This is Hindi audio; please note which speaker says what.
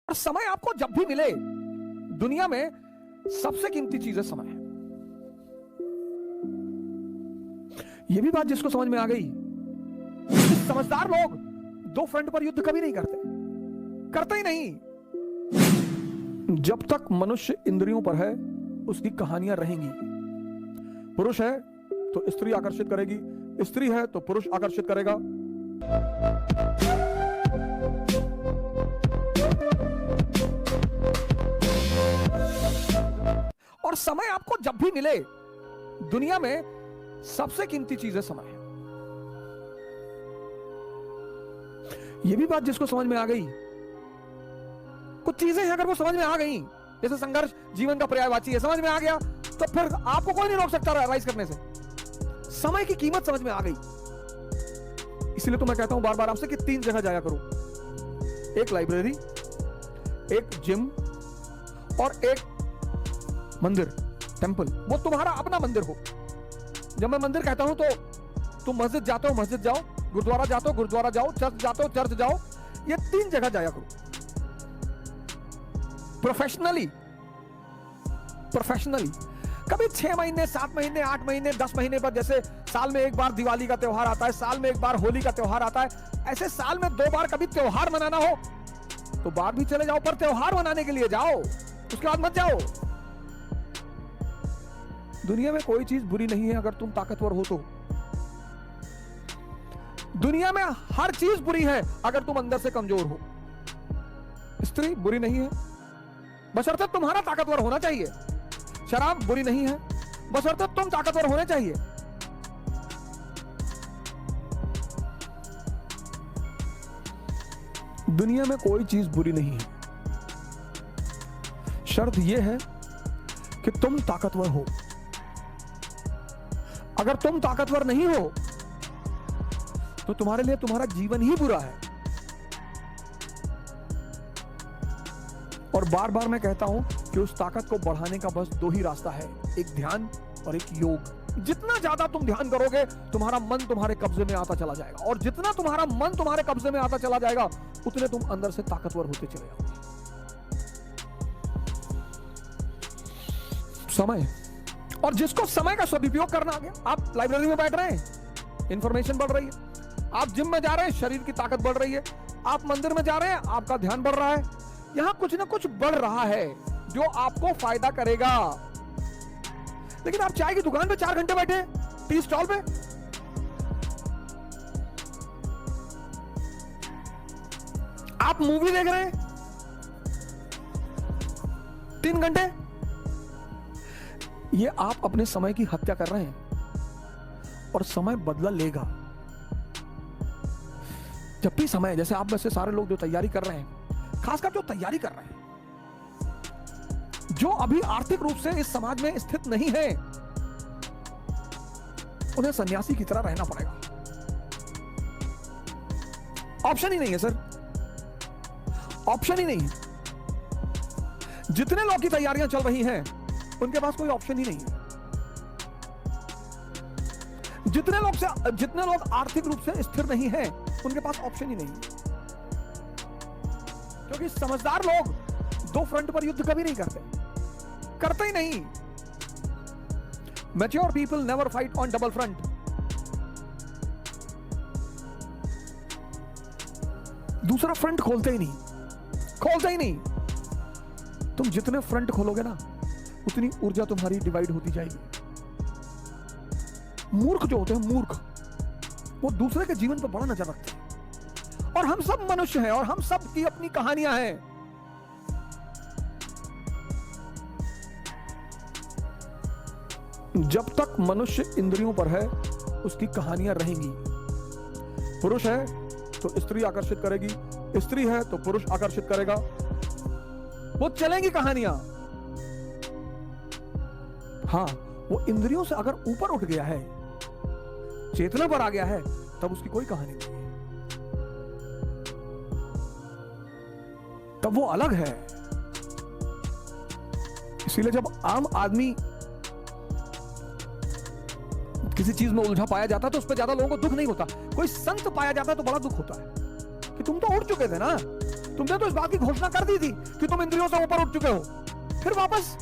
Speaker 1: और समय आपको जब भी मिले, दुनिया में सबसे कीमती चीज है समय। यह भी बात जिसको समझ में आ गई, समझदार लोग दो फ्रंट पर युद्ध कभी नहीं करते ही नहीं। जब तक मनुष्य इंद्रियों पर है उसकी कहानियां रहेंगी। पुरुष है तो स्त्री आकर्षित करेगी, स्त्री है तो पुरुष आकर्षित करेगा। और समय आपको जब भी मिले, दुनिया में सबसे कीमती चीज है समय। यह भी बात जिसको समझ में आ गई, कुछ चीजें हैं अगर वो समझ में आ गई, जैसे संघर्ष जीवन का पर्यायवाची है, समझ में आ गया तो फिर आपको कोई नहीं रोक सकता राइज करने से। समय की कीमत समझ में आ गई, इसलिए तो मैं कहता हूं बार बार आपसे कि 3 जगह जाया करो, एक लाइब्रेरी, एक जिम और एक मंदिर, टेंपल। वो तुम्हारा अपना मंदिर हो। जब मैं मंदिर कहता हूं तो तुम मस्जिद जाते हो मस्जिद जाओ, गुरुद्वारा जाते हो गुरुद्वारा जाओ, चर्च जाते हो चर्च जाओ। ये 3 जगह जाया करो। प्रोफेशनली कभी 6 महीने 7 महीने 8 महीने 10 महीने पर, जैसे साल में एक बार दिवाली का त्योहार आता है, साल में एक बार होली का त्योहार आता है, ऐसे साल में 2 बार कभी त्योहार मनाना हो तो बाहर भी चले जाओ, पर त्योहार मनाने के लिए जाओ, उसके बाद मत जाओ। दुनिया में कोई चीज बुरी नहीं है अगर तुम ताकतवर हो तो। दुनिया में हर चीज बुरी है अगर तुम अंदर से कमजोर हो। स्त्री बुरी नहीं है बशर्ते तुम्हारा ताकतवर होना चाहिए। शराब बुरी नहीं है बशर्ते तुम ताकतवर होने चाहिए। दुनिया में कोई चीज बुरी नहीं है, शर्त यह है कि तुम ताकतवर हो। अगर तुम ताकतवर नहीं हो तो तुम्हारे लिए तुम्हारा जीवन ही बुरा है। और बार बार मैं कहता हूं कि उस ताकत को बढ़ाने का बस 2 ही रास्ता है, एक ध्यान और एक योग। जितना ज्यादा तुम ध्यान करोगे तुम्हारा मन तुम्हारे कब्जे में आता चला जाएगा, और जितना तुम्हारा मन तुम्हारे कब्जे में आता चला जाएगा उतने तुम अंदर से ताकतवर होते चले जाओगे। समय, और जिसको समय का सदुपयोग करना आ गया, आप लाइब्रेरी में बैठ रहे हैं, इंफॉर्मेशन बढ़ रही है। आप जिम में जा रहे हैं, शरीर की ताकत बढ़ रही है। आप मंदिर में जा रहे हैं, आपका ध्यान बढ़ रहा है। यहां कुछ ना कुछ बढ़ रहा है जो आपको फायदा करेगा। लेकिन आप चाय की दुकान पे 4 घंटे बैठे, टी स्टॉल पे, आप मूवी देख रहे हैं 3 घंटे, ये आप अपने समय की हत्या कर रहे हैं। और समय बदला लेगा। जब भी समय, जैसे आप में से सारे लोग जो तैयारी कर रहे हैं, खासकर जो तैयारी कर रहे हैं, जो अभी आर्थिक रूप से इस समाज में स्थित नहीं है, उन्हें सन्यासी की तरह रहना पड़ेगा। ऑप्शन ही नहीं है सर, ऑप्शन ही नहीं है। जितने लोग की तैयारियां चल रही हैं उनके पास कोई ऑप्शन ही नहीं है। जितने लोग आर्थिक रूप से स्थिर नहीं हैं उनके पास ऑप्शन ही नहीं है। क्योंकि समझदार लोग 2 फ्रंट पर युद्ध कभी नहीं करते ही नहीं। Mature people never fight on double front. दूसरा फ्रंट खोलते ही नहीं। तुम जितने फ्रंट खोलोगे ना उतनी ऊर्जा तुम्हारी डिवाइड होती जाएगी। मूर्ख जो होते हैं, मूर्ख, वो दूसरे के जीवन पर बड़ा नजर रखते हैं। और हम सब मनुष्य हैं और हम सब की अपनी कहानियां हैं। जब तक मनुष्य इंद्रियों पर है उसकी कहानियां रहेंगी। पुरुष है तो स्त्री आकर्षित करेगी, स्त्री है तो पुरुष आकर्षित करेगा। वो चलेंगी कहानियां। हाँ, वो इंद्रियों से अगर ऊपर उठ गया है, चेतना पर आ गया है, तब उसकी कोई कहानी नहीं है, तब वो अलग है। इसीलिए जब आम आदमी किसी चीज में उलझा पाया जाता है तो उस पर ज्यादा लोगों को दुख नहीं होता। कोई संत पाया जाता है तो बड़ा दुख होता है कि तुम तो उठ चुके थे ना, तुमने तो इस बात की घोषणा कर दी थी कि तुम इंद्रियों से ऊपर उठ चुके हो, फिर वापस